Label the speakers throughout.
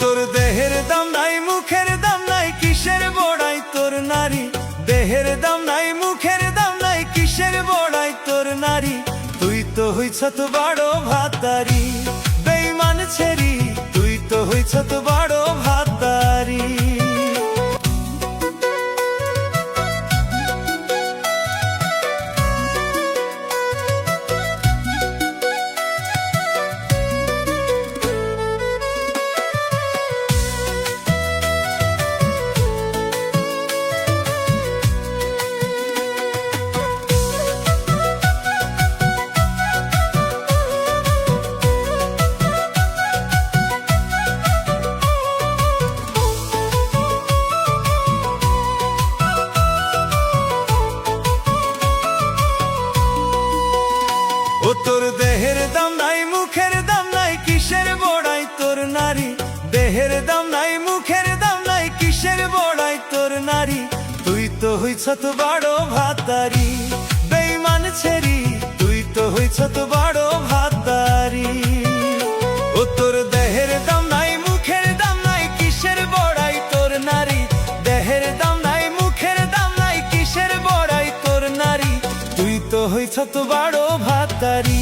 Speaker 1: তোর দেহের দাম নাই, মুখের দাম নাই, কিসের বড়াই তোর নারী। দেহের দাম নাই, মুখের দাম নাই, কিসের বড়াই তোর নারী। তুই তো হইছ তো বড় ভাতারি, বেঈমান ছেড়ি, তুই তো হইছ তো বড় ভাতারি। তোর দেহের দাম নাই, মুখের দাম নাই, কিসের বড়াই তোর নারী। দেহের দাম নাই, মুখের দাম নাই, কিসের বড়াই তোর নারী। তুই তো হইছ তো বড় ভাতারি, বেঈমান ছেড়ি, তুই তো হইছ তো বড় ভাতারি। তোর দেহের দাম নাই, মুখের দাম নাই, কিসের বড়াই তোর নারী। দেহের দাম নাই, মুখের দাম নাই, কিসের বড়াই তোর নারী। তুই তো হইছ তো বড় ভাতারি,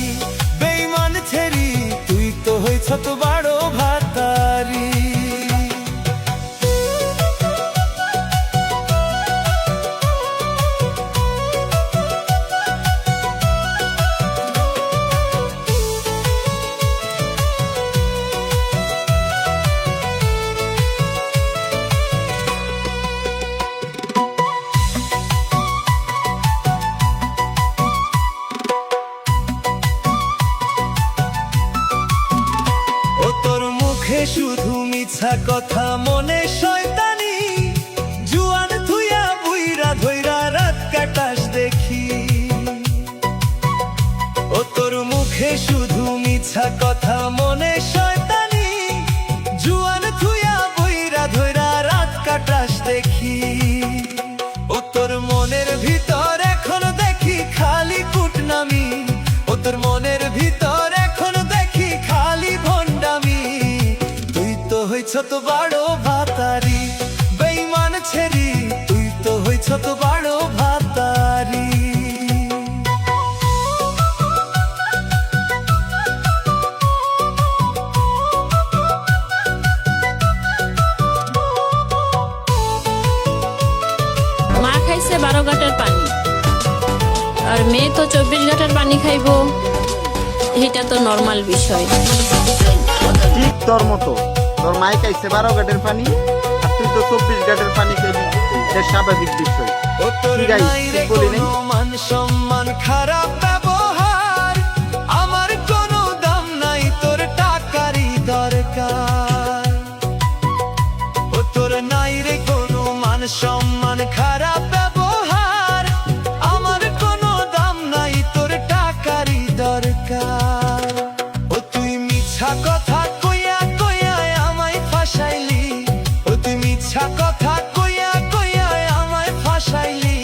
Speaker 1: বেঈমান ছেড়ি, তুই তো হইছ তো বড় ভাতারি। শুধু মিছা কথা, মনে শয়তানি, জুয়ান থুইয়া বুইরা ধইরা রাত কাটাস দেখি। তোর মুখে শুধু মিছা কথা, মনে শয়তানি, জুয়ান থুইয়া বুইরা ধইরা রাত কাটাস দেখি। তোর মনের ভিতর এখন দেখি খালি কুটনামি। তোর মনের ভিতর এখন দেখি খালি ভণ্ডামি। হইছ তো বড় ভাতারি, বেঈমান ছেড়ি, তুই তো হইছ তো বড় ভাতারি।
Speaker 2: মা খাইছে 12 ঘাটের পানি, আর মেয়ে তো 24 ঘাটের পানি খাইব, এটা তো নরমাল বিষয়।
Speaker 3: ঠিক তোর মতো, তোর মাই খাইছে 12 ঘাটের পানি, আর তুই তো 24 ঘাটের পানি খাবি, এটা স্বাভাবিক বিষয়।
Speaker 1: মান সম্মান, খারাপ ব্যবহার, আমার কোনো দাম নাই, তোর টাকারই দরকার। তোর নাই রে কোনো মান সম্মান, খারাপ ব্যবহার, আমার কোনো দাম নাই, তোর টাকারই দরকার। তুই মিছা কথা কইয়া কইয়া আমায় ফাঁসাইলি। তুই মিছা কথা কইয়া কইয়া আমায় ফাঁসাইলি।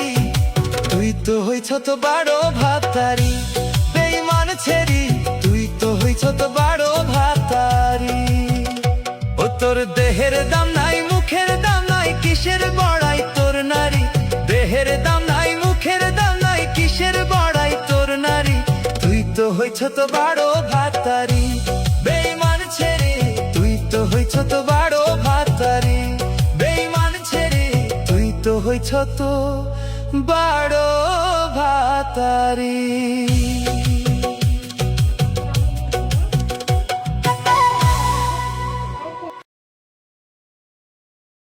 Speaker 1: তুই তো হইছ তো বড় ভাতারি, বেঈমান ছেড়ি, তুই তো হইছ তো বড় ভাতারি। তোর দেহের দাম নাই, মুখের দাম নাই, কিসের বড়াই তোর নারী। দেহের দাম নাই, মুখের দাম নাই, কিসের বড়াই তোর নারী। তুই তো হইছ তো বড় ভাতারি, বেঈমান ছেড়ে, তুই তো হইছ তো বড় ভাতারি। বেঈমান ছেড়ে, তুই তো হইছ তো বড় ভাতারি।